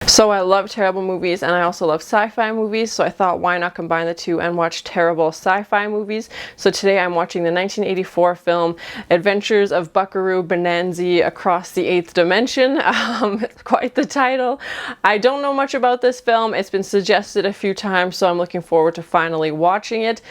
So I love terrible movies and I also love sci-fi movies, so I thought why not combine the two and watch terrible sci-fi movies. So today I'm watching the 1984 film Adventures of Buckaroo Banzai Across the Eighth Dimension. Quite the title. I don't know much about this film. It's been suggested a few times, so I'm looking forward to finally watching it.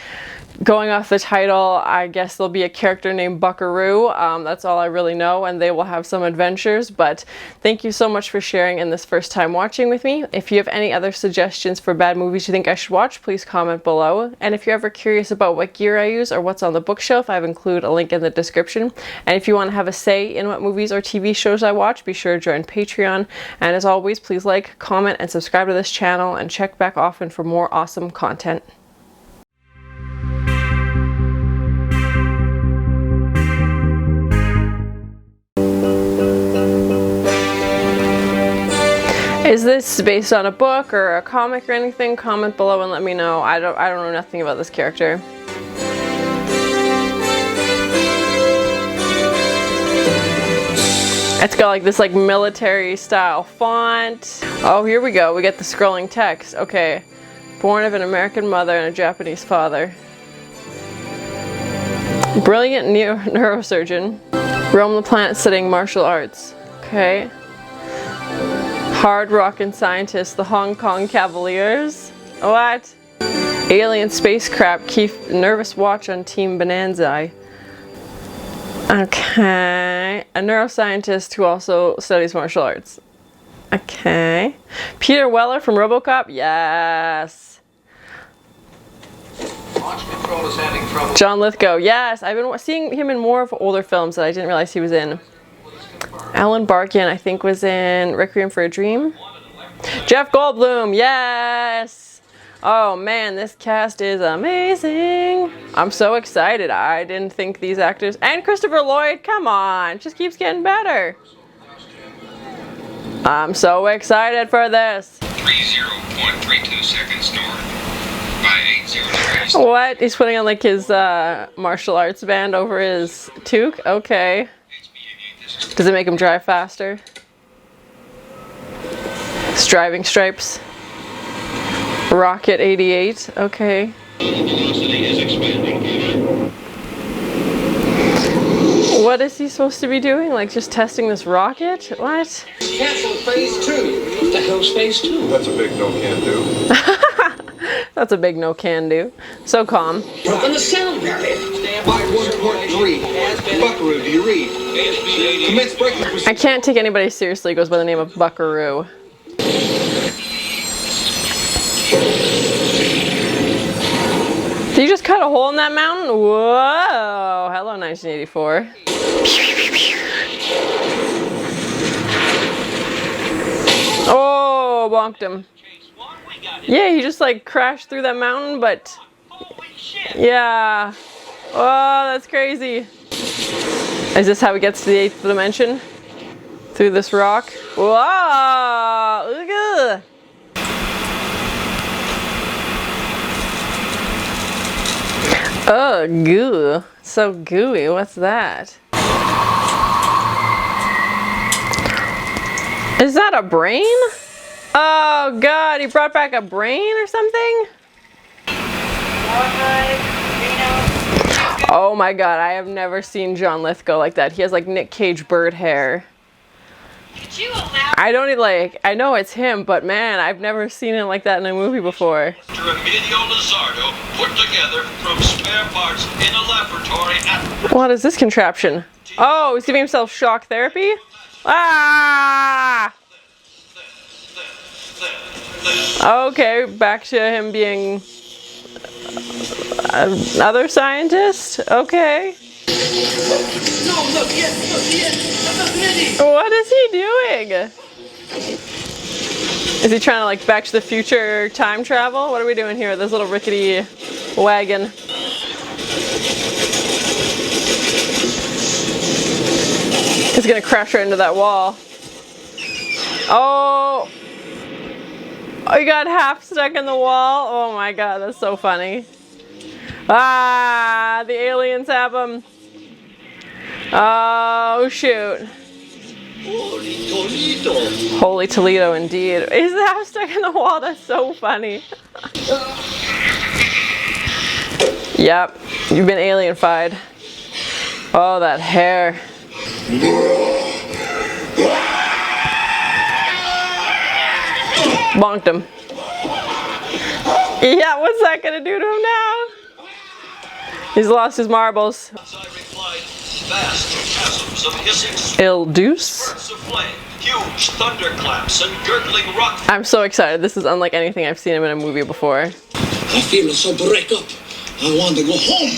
Going off the title, I guess there'll be a character named Buckaroo. That's all I really know, and they will have some adventures. But thank you so much for sharing in this first time watching with me. If you have any other suggestions for bad movies you think I should watch, please comment below. And if you're ever curious about what gear I use or what's on the bookshelf, I've included a link in the description. And if you want to have a say in what movies or TV shows I watch, be sure to join Patreon. And as always, please like, comment, and subscribe to this channel, and check back often for more awesome content. Is this based on a book or a comic or anything? Comment below and let me know. I don't know nothing about this character. It's got like this like military style font. Oh, here we go. We get the scrolling text. Okay. Born of an American mother and a Japanese father. Brilliant neurosurgeon. Roam the planet studying martial arts. Okay. Hard rockin' scientist, the Hong Kong Cavaliers. What? Alien spacecraft keep nervous watch on Team Banzai. Okay. A neuroscientist who also studies martial arts. Okay. Peter Weller from RoboCop? Yes. Launch control is having trouble. John Lithgow? Yes. I've been seeing him in more of older films that I didn't realize he was in. Alan Barkin, I think, was in Requiem for a Dream. Jeff Goldblum, yes! Oh man, this cast is amazing. I'm so excited. I didn't think these actors... And Christopher Lloyd, come on, it just keeps getting better. I'm so excited for this. 30.32 seconds north by 80 degrees. What? He's putting on like his martial arts band over his toque? Okay. Does it make him drive faster? Striving stripes. Rocket 88. Okay. Velocity is expanding. What is he supposed to be doing? Like just testing this rocket? What? Cancel phase 2. What the hell's phase 2? That's a big no can do. That's a big no can do. So calm. Broken the sound barrier. By 1.3. Buckaroo, do you read? Commence braking procedure. I can't take anybody seriously who goes by the name of Buckaroo. Did you just cut a hole in that mountain? Whoa! Hello, 1984. Oh, bonked him. Yeah, he just like crashed through that mountain, but... Yeah. Oh, that's crazy. Is this how he gets to the 8th dimension? Through this rock? Whoa! Ugh. Oh, goo. So gooey. What's that? Is that a brain? Oh god, he brought back a brain or something? Oh my god, I have never seen John Lithgow like that. He has like Nick Cage bird hair. I don't like, I know it's him, but man, I've never seen him like that in a movie before. Emilio Lizardo put together from spare parts in a laboratory at... What is this contraption? Oh, he's giving himself shock therapy? Ah! Okay, back to him being another scientist? Okay. No, look, yes. What is he doing? Is he trying to like Back to the Future time travel? What are we doing here with this little rickety wagon? He's gonna crash right into that wall. Oh! Oh, he got half stuck in the wall. Oh my god, that's so funny. Ah, the aliens have him. Oh shoot. Holy Toledo, indeed. Is the house stuck in the wall? That's so funny. Yep, you've been alien-fied. Oh, that hair. Bonked him. Yeah, what's that gonna do to him now? He's lost his marbles. Il Deuce. Huge thunderclaps and gurgling rock. I'm so excited. This is unlike anything I've seen him in a movie before. I feel so break up. I want to go home.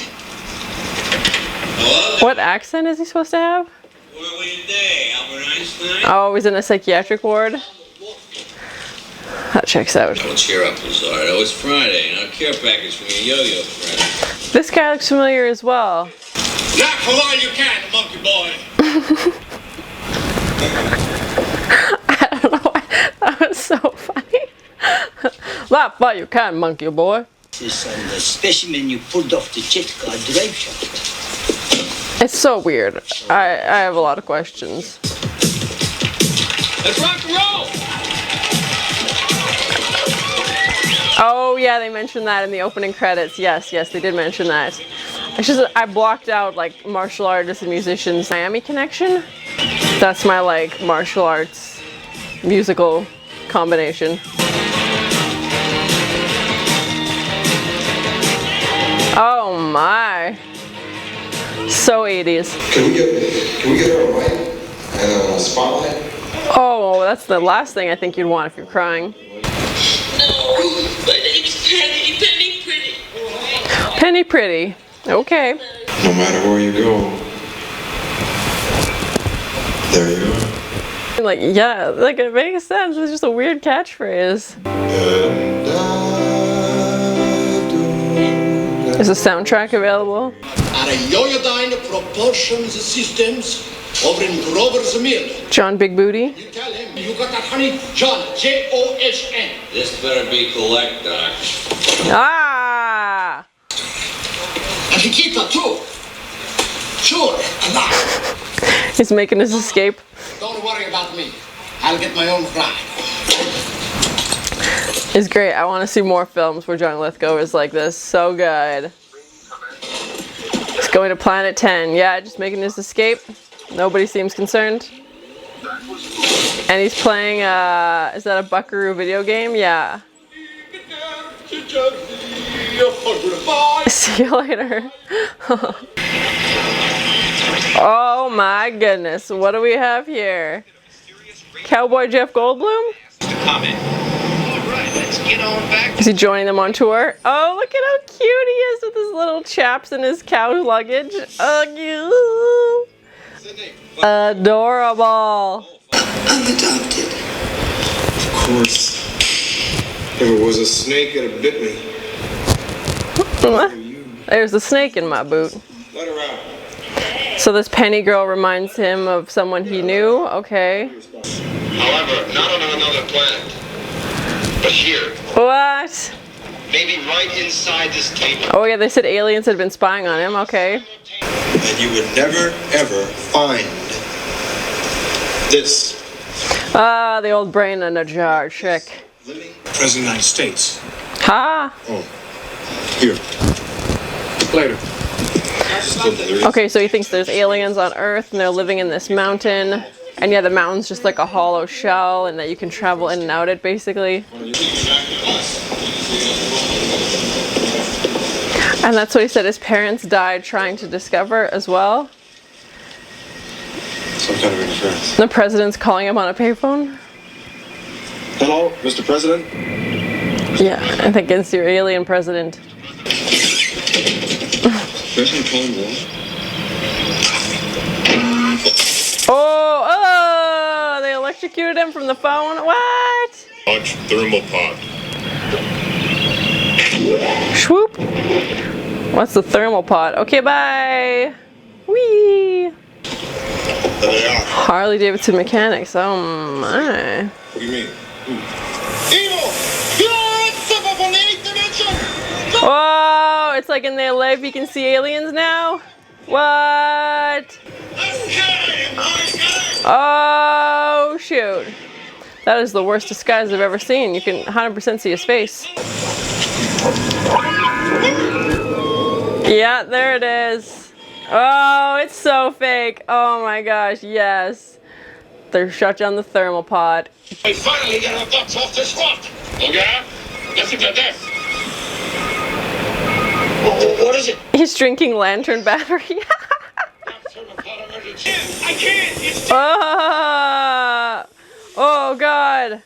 What accent is he supposed to have? What were you today, Albert Einstein? Oh, he's in a psychiatric ward. That checks out. Don't cheer up, Lizardo. It's Friday, and our care package from your yo-yo friend. This guy looks familiar as well. Laugh while you can, monkey boy. I don't know why. That was so funny. Laugh while you can, monkey boy. This is the specimen you pulled off the jet car drive shaft. It's so weird. I have a lot of questions. Let's rock and roll! Oh yeah, they mentioned that in the opening credits. Yes, they did mention that. It's just I blocked out like martial artists and musicians. Miami Connection? That's my like martial arts musical combination. Oh my. So 80s. Can we get her a mic and a spotlight? Oh, that's the last thing I think you'd want if you're crying. No, my name's Penny Priddy. Penny Priddy. Okay. No matter where you go, there you are. Like, yeah, like it makes sense. It's just a weird catchphrase. Is the soundtrack available? Are iodine propulsion systems over in Grover's Mill. John Bigbooté. You tell him you got that honey, John, J-O-S-N. This better be collect, Doc. Ah! And Hikita too. Sure, enough. He's making his escape. Don't worry about me. I'll get my own fry. It's great. I want to see more films where John Lithgow is like this. So good. He's going to Planet 10. Yeah, just making his escape. Nobody seems concerned. And he's playing, is that a Buckaroo video game? Yeah. See you later. Oh my goodness. What do we have here? Cowboy Jeff Goldblum? Is he joining them on tour? Oh, look at how cute he is with his little chaps and his cow luggage. Oh, adorable. I'm adopted. Of course. If it was a snake, it'd have bit me. There's a snake in my boot. Let her out. So this Penny girl reminds him of someone he knew? Okay. However, not on another planet, but here. What? Maybe right inside this table. Oh yeah, they said aliens had been spying on him. Okay. And you would never, ever find this. Ah, the old brain in a jar trick. President of the United States. Ha! Oh. Here. Later. Okay, so he thinks there's aliens on Earth and they're living in this mountain. And yeah, the mountain's just like a hollow shell and that you can travel in and out it basically. And that's what he said his parents died trying to discover as well. Some kind of interference. The president's calling him on a payphone. Hello, Mr. President? Yeah, I think it's your alien president. President calling war? Oh, they electrocuted him from the phone. What? Launch thermal pod. Swoop. What's the thermal pod? Okay, bye. Whee. There they are. Harley Davidson mechanics. Oh my. What do you mean? Evil! You're something from the 8th dimension! Whoa! It's like in their life you can see aliens now. What? Okay, my guy! Oh, shoot. That is the worst disguise I've ever seen. You can 100% see his face. Yeah, there it is. Oh, it's so fake. Oh my gosh, yes. They're shut down the thermal pod. We finally get our butts off the swamp. Okay? Listen to this. What is it? He's drinking lantern battery. I can't. It's Oh god.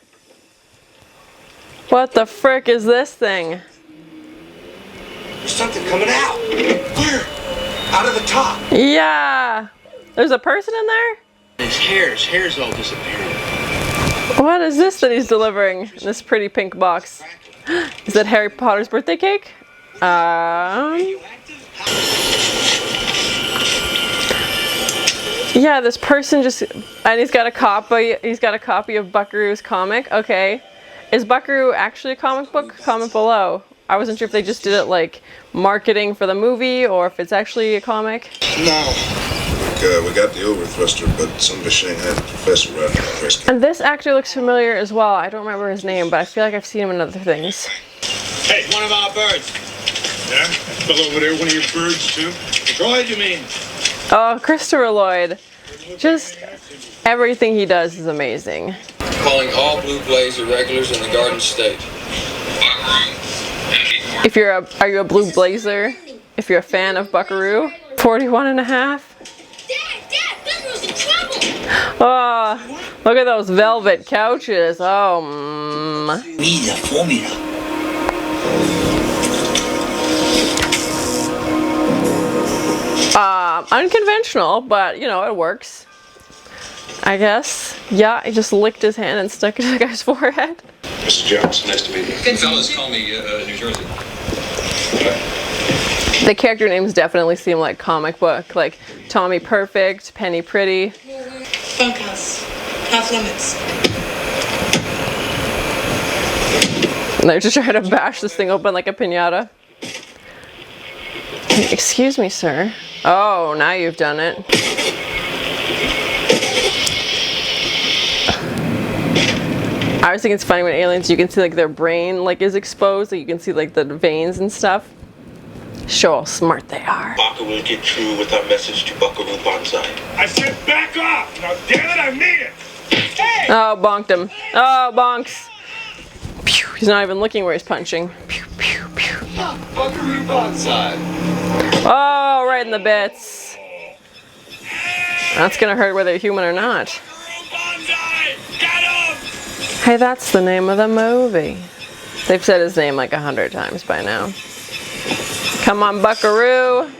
What the frick is this thing? There's something coming out. Where? Out of the top. Yeah. There's a person in there? His hair's all disappearing. What is this that he's delivering in this pretty pink box? Is that Harry Potter's birthday cake? Yeah, this person just, and he's got a copy of Buckaroo's comic. Okay. Is Buckaroo actually a comic book? Comment below. I wasn't sure if they just did it like marketing for the movie or if it's actually a comic. No. We got the overthruster, but somebody Shanghai the professor right now. And this actor looks familiar as well. I don't remember his name, but I feel like I've seen him in other things. Hey, one of our birds. Yeah? That fell over there, one of your birds, too? Lloyd, you mean? Oh, Christopher Lloyd. Just everything he does is amazing. Calling all Blue Blaze irregulars in the Garden State. Are you a Blue Blazer? If you're a fan of Buckaroo, 41 and a half. Dad, Buckaroo's in trouble. Oh, look at those velvet couches. Oh, Read the formula. unconventional, but you know, it works. I guess. Yeah, he just licked his hand and stuck it to the guy's forehead. Mr. Jones, nice to meet you. Fellas call me New Jersey. The character names definitely seem like comic book, like Tommy Perfect, Penny Priddy. Bunkhouse. Off limits. And they're just trying to bash this thing open like a piñata. Excuse me, sir. Oh, now you've done it. I always think it's funny when aliens, you can see like their brain like is exposed, like you can see like the veins and stuff. Show how smart they are. Baka will get through with our message to Buckaroo Banzai. I said back off! Now damn it, I mean it! Hey! Oh, bonked him. Oh, bonks. Pew, he's not even looking where he's punching. Pew, pew, pew. Buckaroo Banzai. Oh, right in the bits. That's gonna hurt whether you're human or not. Hey, that's the name of the movie. They've said his name like 100 times by now. Come on, Buckaroo.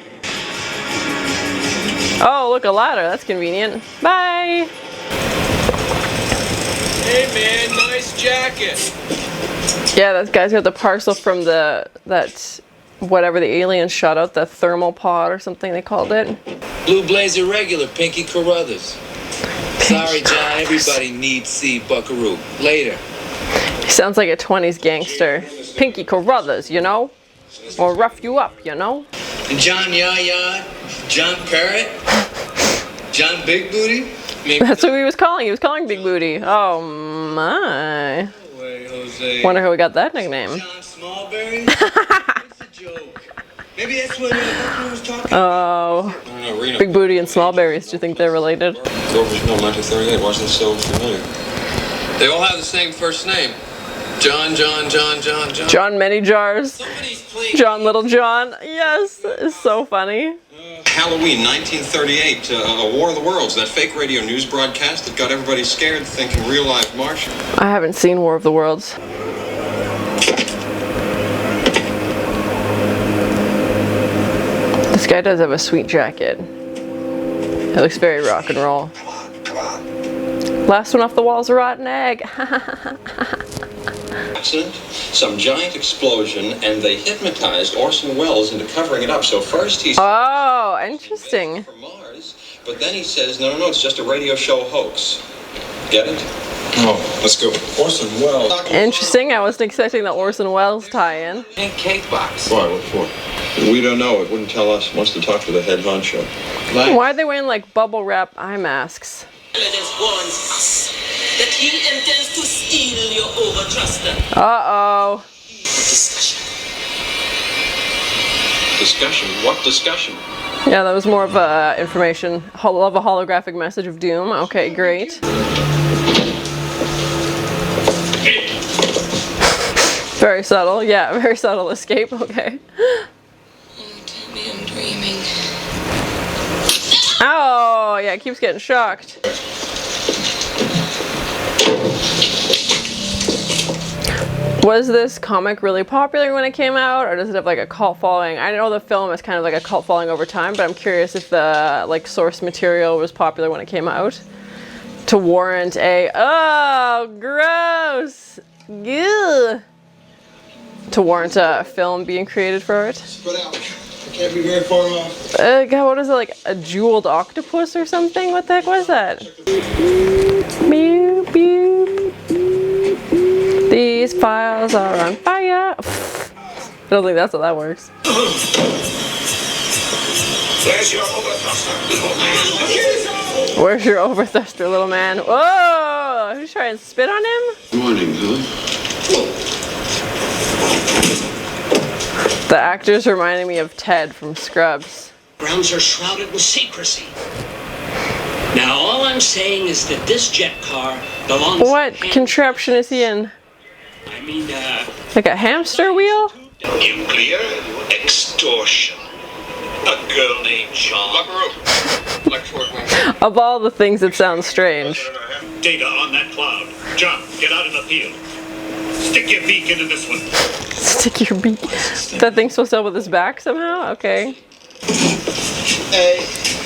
Oh, look, a ladder. That's convenient. Bye. Hey man, nice jacket. Yeah, that guy's got the parcel from that whatever the aliens shot out, the thermal pod or something they called it. Blue Blaze irregular, Pinky Carruthers. Sorry, John, everybody needs see Buckaroo. Later. He sounds like a 20s gangster. Pinky Carruthers, you know? Or rough you up, you know? John Yaya, John Parrot, John Bigbooté. That's what he was calling. He was calling Bigbooté. Oh my. Wait, Jose. Wonder how we got that nickname. John Smallberry? It's a joke. Maybe that's what Buckaroo was talking Oh. Reno. Bigbooté and Smallberries. Do you think they're related? Goldblum, 1938. Why is this so familiar? They all have the same first name. John. John Many Jars. Somebody's playing. John Little John. Yes, it's so funny. Halloween 1938, a War of the Worlds, that fake radio news broadcast that got everybody scared thinking real life Martian. I haven't seen War of the Worlds. This guy does have a sweet jacket. It looks very rock and roll. Last one off the wall is a rotten egg. Accident, some giant explosion, and they hypnotized Orson Welles into covering it up. So first he said Oh, interesting. from Mars, but then he says, no, it's just a radio show hoax. Get it? Oh, let's go. Orson Welles. Interesting. I wasn't expecting the Orson Welles tie-in. Pink cake box. Why? What for? We don't know. It wouldn't tell us. Wants to talk to the head honcho. Why are they wearing like bubble wrap eye masks? Evidence warns us that he intends to steal your overtruster. Uh-oh. Discussion? What discussion? Yeah, that was more of a information, of a holographic message of doom. Okay, great. Very subtle, yeah, very subtle escape, okay. Oh, tell me I'm dreaming. Oh, yeah, it keeps getting shocked. Was this comic really popular when it came out, or does it have like a cult following? I know the film is kind of like a cult following over time, but I'm curious if the like source material was popular when it came out to warrant a gross, Ugh. To warrant a film being created for it. Spread out. I can't be very far off. God, what is it, like a jeweled octopus or something? What the heck was that? Mew, mew. These files are on fire. I don't think that's how that works. Where's your overthruster, little man? Where's your overthruster, little man? Whoa! Who's trying to spit on him? Morning, huh? The actor's reminding me of Ted from Scrubs. Grounds are shrouded in secrecy. Now, all I'm saying is that this jet car belongs. What contraption is he in? I mean, Like a hamster wheel? Nuclear extortion. A girl named John. Buckaroo. Like Fort Wayne. Of all the things that sound strange. Data on that cloud. John, get out in the field. Stick your beak into this one. Stick your beak. That thing's supposed to help with his back somehow? Okay.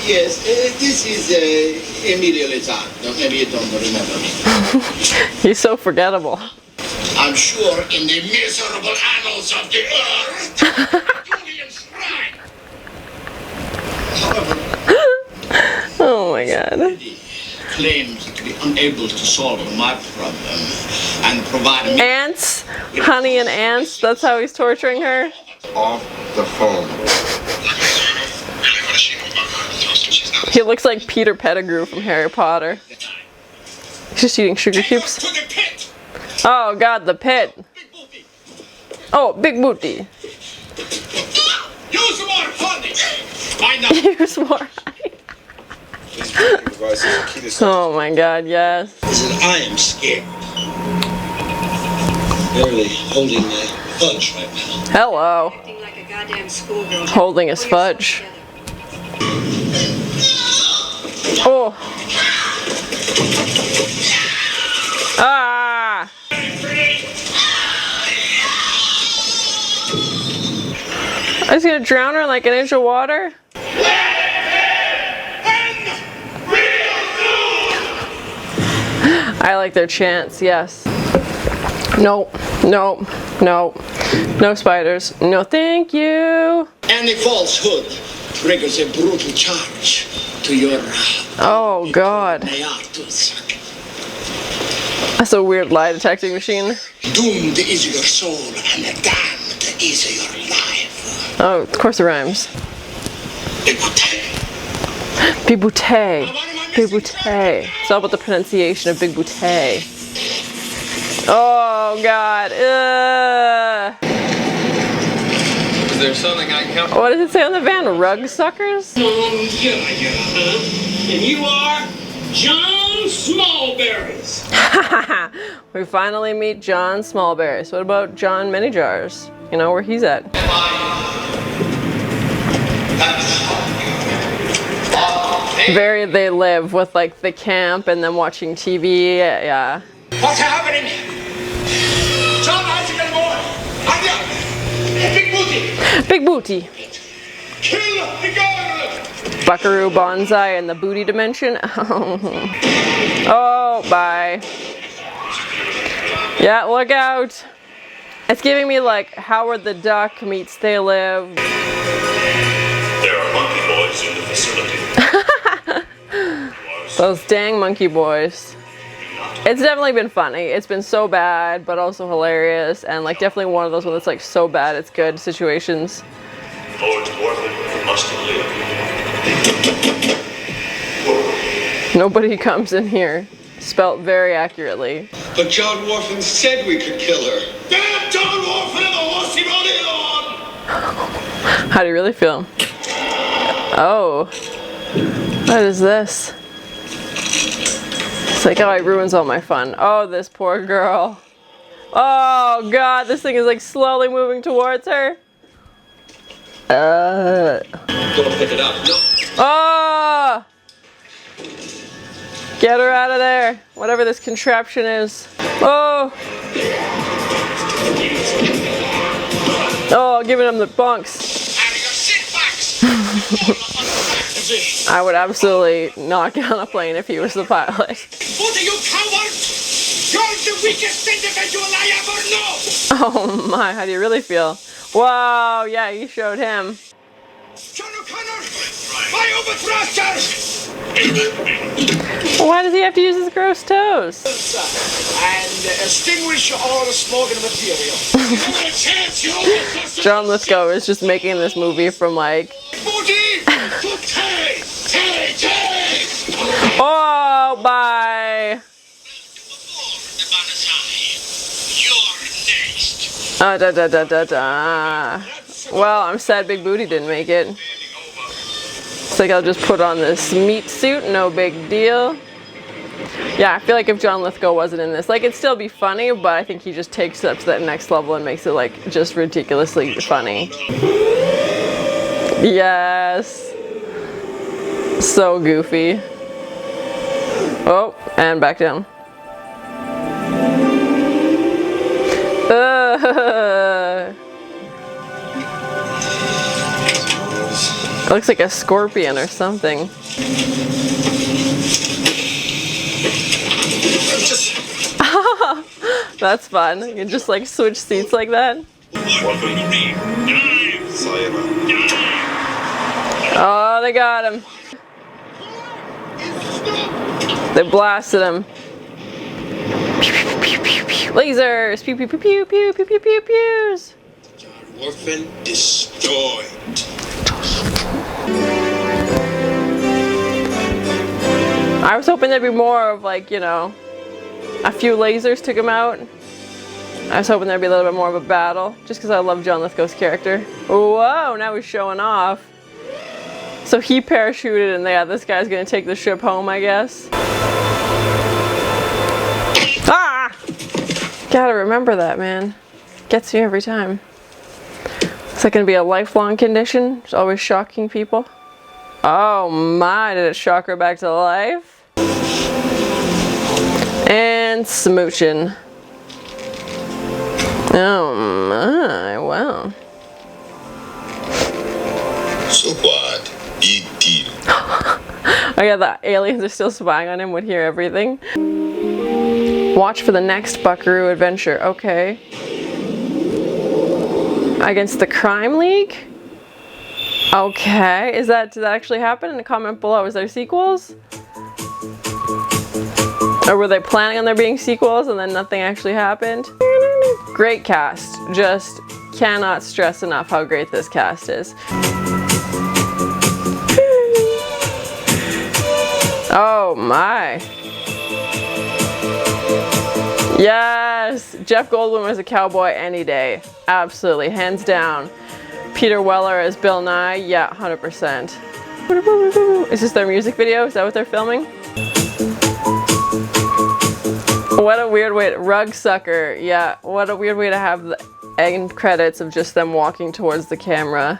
Yes, this is Emilio Lizardo. Maybe you don't remember me. He's so forgettable. I'm sure in the miserable annals of the earth, Julian's right. Oh my god. Priddy claims to be unable to solve my problem and provide me. Ants? Honey and ants? That's how he's torturing her? Off the phone. He looks like Peter Pettigrew from Harry Potter. He's just eating sugar cubes. To the pit. Oh god, the pit. Oh, Bigbooté. Use more honey. I know. Use more. Oh my god, yes. Listen, I am scared. Barely holding my fudge right now. Hello. Acting like a goddamn schoolgirl. Holding his fudge. Oh. Ah. I was gonna drown her in like an inch of water. I like their chants, yes. Nope, nope, nope. No spiders. No thank you. Any falsehood triggers a brutal charge to your. Oh god. That's a weird lie detecting machine. Doomed is your soul and damned is your life. Oh, of course it rhymes. Bigbooté. Bigbooté. Bigbooté. It's all about the pronunciation of Bigbooté. Oh god. Is there something I can help? What does it say on the van? Rug suckers? And you are John Smallberries. We finally meet John Smallberries. What about John Manyjars? You know where he's at. Very They Live with like the camp and then watching TV. Yeah. What's happening? John, how's it gonna go? Bigbooté. Bigbooté. Kill the governor. Buckaroo Banzai and the booty dimension. Oh, bye. Yeah, look out. It's giving me like Howard the Duck meets They Live. There are monkey boys in the facility. Those dang monkey boys. It's definitely been funny. It's been so bad, but also hilarious, and like definitely one of those when it's like so bad it's good situations. Lord Whorfin must have lived. Nobody comes in here. Spelt very accurately. But John Whorfin said we could kill her. Damn John Whorfin and the horse he rode in on! How do you really feel? Oh. What is this? It's like, oh, it ruins all my fun. Oh, this poor girl. Oh, God, this thing is like slowly moving towards her. Go pick it up. No. Oh! Get her out of there. Whatever this contraption is. Oh! Oh, giving him the bunks. I would absolutely not get on a plane if he was the pilot. What are you, coward? You're the weakest individual I ever know! Oh my, how do you really feel? Whoa, yeah, you showed him. John O'Connor! My overthruster! Why does he have to use his gross toes? And extinguish all the smoking material. John Lithgow is just making this movie from like... Oh, bye! Da da da da da. Well, I'm sad Bigbooté didn't make it. It's like I'll just put on this meat suit, no big deal. Yeah, I feel like if John Lithgow wasn't in this, like it'd still be funny, but I think he just takes it up to that next level and makes it like just ridiculously funny. Yes. So goofy. Oh, and back down. It looks like a scorpion or something. That's fun. You can just like switch seats like that. Oh, they got him. They blasted him. Lasers! Pew pew pew pew pew pew pew pew pews! Whorfin destroyed. I was hoping there'd be more of like, you know, a few lasers took him out. I was hoping there'd be a little bit more of a battle, just because I love John Lithgow's character. Whoa, now he's showing off. So he parachuted and yeah, this guy's gonna take the ship home, I guess. Ah! Gotta remember that, man. Gets me every time. Is that gonna be a lifelong condition? It's always shocking people. Oh my, did it shock her back to life? And smooching. Oh my, wow. So what? Big deal. Oh yeah, the aliens are still spying on him, would hear everything. Watch for the next Buckaroo adventure. Okay. Against the Crime League? Okay. Did that actually happen? In the comment below, is there sequels? Or were they planning on there being sequels and then nothing actually happened? Great cast. Just cannot stress enough how great this cast is. Oh my. Yes! Jeff Goldblum as a cowboy any day. Absolutely. Hands down. Peter Weller as Bill Nye. Yeah, 100%. Is this their music video? Is that what they're filming? What a weird way to... Rug Sucker. Yeah, what a weird way to have the end credits of just them walking towards the camera.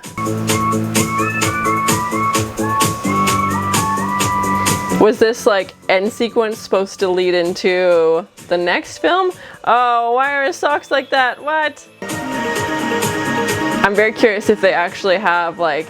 Was this like end sequence supposed to lead into the next film? Oh, why are his socks like that? What? I'm very curious if they actually have like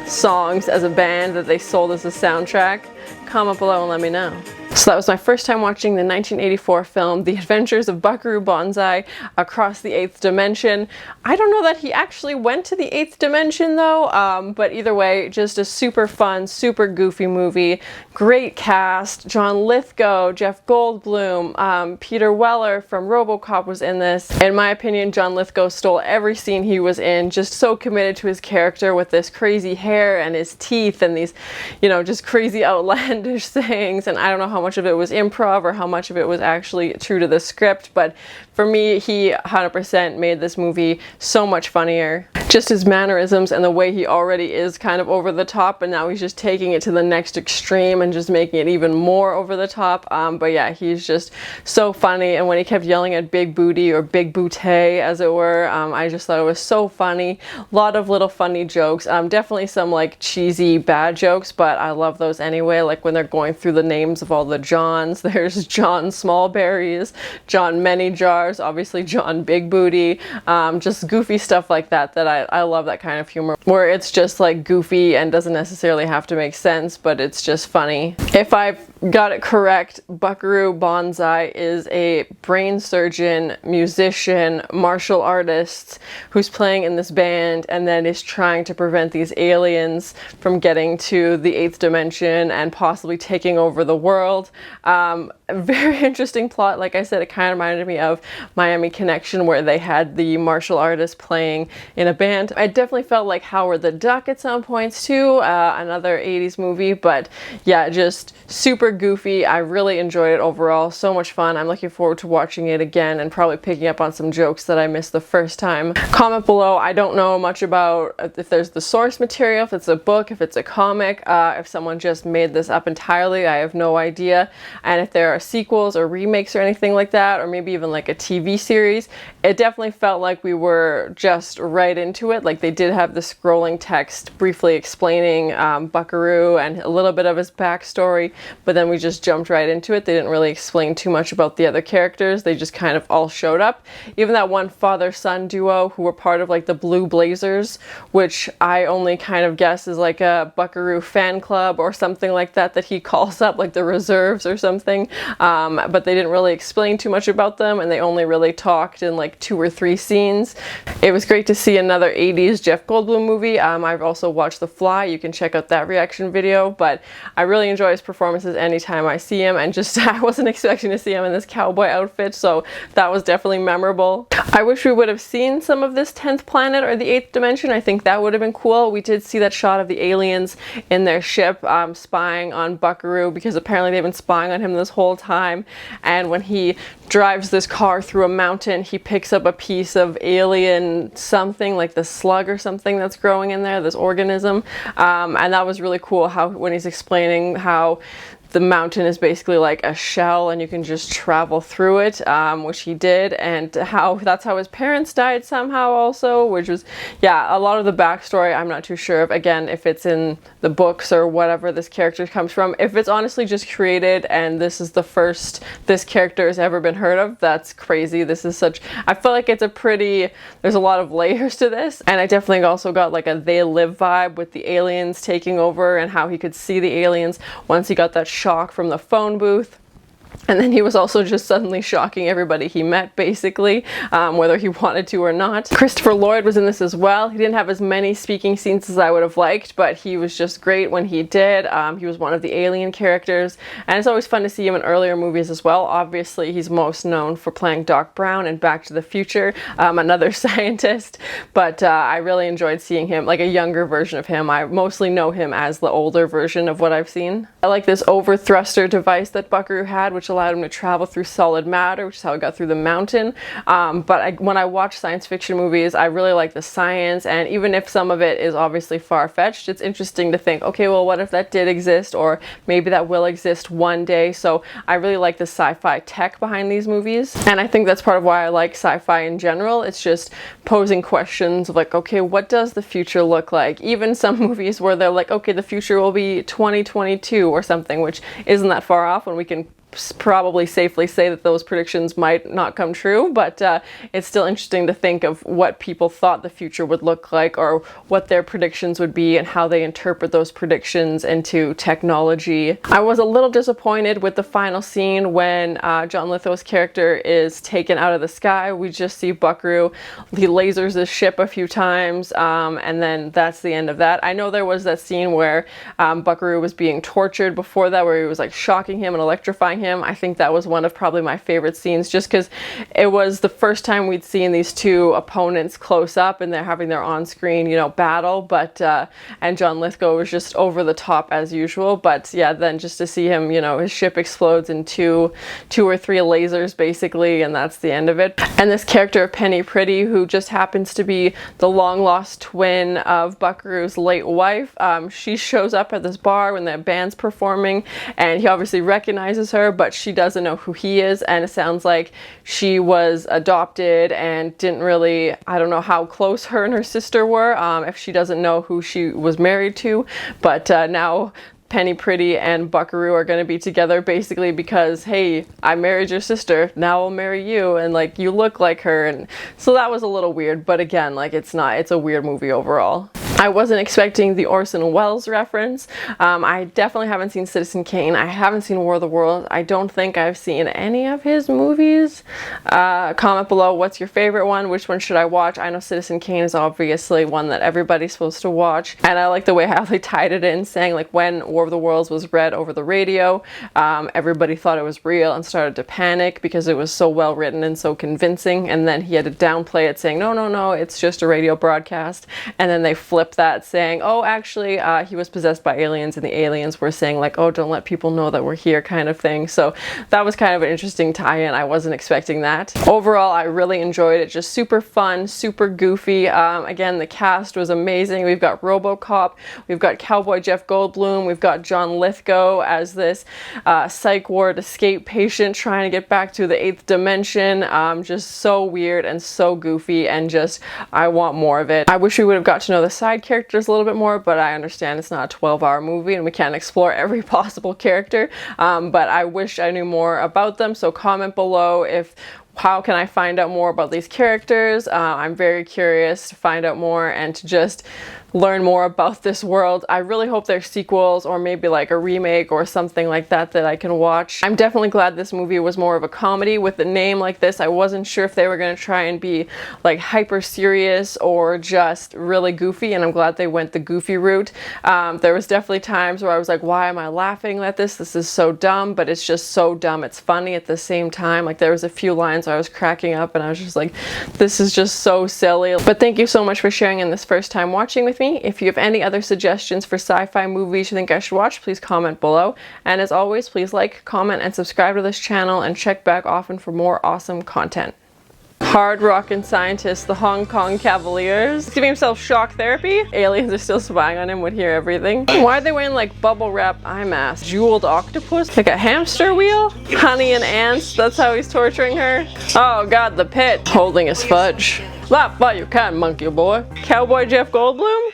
songs as a band that they sold as a soundtrack. Comment below and let me know. So that was my first time watching the 1984 film, The Adventures of Buckaroo Banzai Across the Eighth Dimension. I don't know that he actually went to the Eighth Dimension though, but either way, just a super fun, super goofy movie. Great cast. John Lithgow, Jeff Goldblum, Peter Weller from RoboCop was in this. In my opinion, John Lithgow stole every scene he was in, just so committed to his character with this crazy hair and his teeth and these, you know, just crazy outlandish things. And I don't know how much of it was improv or how much of it was actually true to the script, but for me, he 100% made this movie so much funnier. Just his mannerisms and the way he already is kind of over the top, and now he's just taking it to the next extreme and just making it even more over the top. But yeah, he's just so funny, and when he kept yelling at Bigbooté or Bigbooté as it were, I just thought it was so funny. A lot of little funny jokes, definitely some like cheesy bad jokes, but I love those anyway, like when they're going through the names of all the Johns. There's John Smallberries, John Many Jars, obviously John Bigbooté, just goofy stuff like that I love that kind of humor, where it's just like goofy and doesn't necessarily have to make sense, but it's just funny. If I've got it correct, Buckaroo Banzai is a brain surgeon, musician, martial artist who's playing in this band and then is trying to prevent these aliens from getting to the eighth dimension and possibly taking over the world. A very interesting plot. Like I said, it kind of reminded me of Miami Connection, where they had the martial artist playing in a band. I definitely felt like Howard the Duck at some points too, another 80s movie, but yeah, just super goofy. I really enjoyed it overall. So much fun. I'm looking forward to watching it again and probably picking up on some jokes that I missed the first time. Comment below. I don't know much about if there's the source material, if it's a book, if it's a comic, if someone just made this up entirely. I have no idea. And if there are sequels or remakes or anything like that, or maybe even like a TV series. It definitely felt like we were just right into it. Like they did have the scrolling text briefly explaining Buckaroo and a little bit of his backstory, but then we just jumped right into it. They didn't really explain too much about the other characters. They just kind of all showed up. Even that one father-son duo who were part of like the Blue Blazers, which I only kind of guess is like a Buckaroo fan club or something like that he calls up, like the reserves or something. But they didn't really explain too much about them, and they only really talked in like 2 or 3 scenes. It was great to see another 80s Jeff Goldblum movie. I've also watched The Fly. You can check out that reaction video, but I really enjoy his performances anytime I see him, and just I wasn't expecting to see him in this cowboy outfit, so that was definitely memorable. I wish we would have seen some of this 10th planet or the 8th dimension. I think that would have been cool. We did see that shot of the aliens in their ship spying on Buckaroo, because apparently they've been spying on him this whole time, and when he drives this car through a mountain, he picks up a piece of alien something, like the slug or something that's growing in there, this organism, and that was really cool how when he's explaining how the mountain is basically like a shell and you can just travel through it, which he did, and how that's how his parents died somehow also, which was, yeah, a lot of the backstory I'm not too sure of, again, if it's in the books or whatever this character comes from. If it's honestly just created and this is the first this character has ever been heard of, that's crazy. This is such, I feel like it's a pretty, there's a lot of layers to this, and I definitely also got like a They Live vibe with the aliens taking over and how he could see the aliens once he got that shock from the phone booth. And then he was also just suddenly shocking everybody he met, basically, whether he wanted to or not. Christopher Lloyd was in this as well. He didn't have as many speaking scenes as I would have liked, but he was just great when he did. He was one of the alien characters, and it's always fun to see him in earlier movies as well. Obviously, he's most known for playing Doc Brown in Back to the Future, another scientist, but I really enjoyed seeing him, like a younger version of him. I mostly know him as the older version of what I've seen. I like this over-thruster device that Buckaroo had, which allowed him to travel through solid matter, which is how he got through the mountain. But when I watch science fiction movies, I really like the science, and even if some of it is obviously far-fetched, it's interesting to think, okay, well, what if that did exist, or maybe that will exist one day. So I really like the sci-fi tech behind these movies, and I think that's part of why I like sci-fi in general. It's just posing questions of like, okay, what does the future look like? Even some movies where they're like, okay, the future will be 2022 or something, which isn't that far off when we can probably safely say that those predictions might not come true, but it's still interesting to think of what people thought the future would look like, or what their predictions would be and how they interpret those predictions into technology. I was a little disappointed with the final scene when John Lithgow's character is taken out of the sky. We just see Buckaroo. He lasers his ship a few times, and then that's the end of that. I know there was that scene where Buckaroo was being tortured before that, where he was like shocking him and electrifying him. I think that was one of probably my favorite scenes, just because it was the first time we'd seen these two opponents close up and they're having their on-screen, you know, battle, but and John Lithgow was just over the top as usual. But yeah, then just to see him, you know, his ship explodes in two or three lasers basically, and that's the end of it. And this character of Priddy, who just happens to be the long-lost twin of Buckaroo's late wife, she shows up at this bar when the band's performing, and he obviously recognizes her, but she doesn't know who he is, and it sounds like she was adopted and didn't really, I don't know how close her and her sister were, if she doesn't know who she was married to, but now Priddy and Buckaroo are going to be together basically because, hey, I married your sister, now I'll marry you, and like you look like her. And so that was a little weird, but again, like it's a weird movie overall. I wasn't expecting the Orson Welles reference. I definitely haven't seen Citizen Kane. I haven't seen War of the Worlds. I don't think I've seen any of his movies. Comment below, what's your favorite one? Which one should I watch? I know Citizen Kane is obviously one that everybody's supposed to watch, and I like the way how they tied it in, saying like when War of the Worlds was read over the radio, everybody thought it was real and started to panic because it was so well written and so convincing, and then he had to downplay it, saying no, it's just a radio broadcast, and then they flipped that, saying, oh, actually he was possessed by aliens, and the aliens were saying like, oh, don't let people know that we're here, kind of thing. So that was kind of an interesting tie-in. I wasn't expecting that. Overall, I really enjoyed it. Just super fun, super goofy. Again, the cast was amazing. We've got RoboCop, we've got Cowboy Jeff Goldblum, we've got John Lithgow as this psych ward escape patient trying to get back to the 8th dimension. Just so weird and so goofy, and just I want more of it. I wish we would have got to know the side characters a little bit more, but I understand it's not a 12-hour movie and we can't explore every possible character, but I wish I knew more about them. So comment below how can I find out more about these characters. I'm very curious to find out more and to just learn more about this world. I really hope there's sequels or maybe like a remake or something like that that I can watch. I'm definitely glad this movie was more of a comedy. With a name like this, I wasn't sure if they were going to try and be like hyper serious or just really goofy, and I'm glad they went the goofy route. There was definitely times where I was like, why am I laughing at this? This is so dumb, but it's just so dumb it's funny at the same time. Like there was a few lines where I was cracking up and I was just like, this is just so silly. But thank you so much for sharing in this first time watching with me. If you have any other suggestions for sci-fi movies you think I should watch, please comment below. And as always, please like, comment, and subscribe to this channel, and check back often for more awesome content. Hard rockin' scientists, the Hong Kong Cavaliers. Giving himself shock therapy. Aliens are still spying on him, would hear everything. Why are they wearing like bubble wrap eye masks? Jeweled octopus? Like a hamster wheel? Honey and ants, that's how he's torturing her. Oh god, the pit. Holding his fudge. Laugh while you can, monkey boy. Cowboy Jeff Goldblum?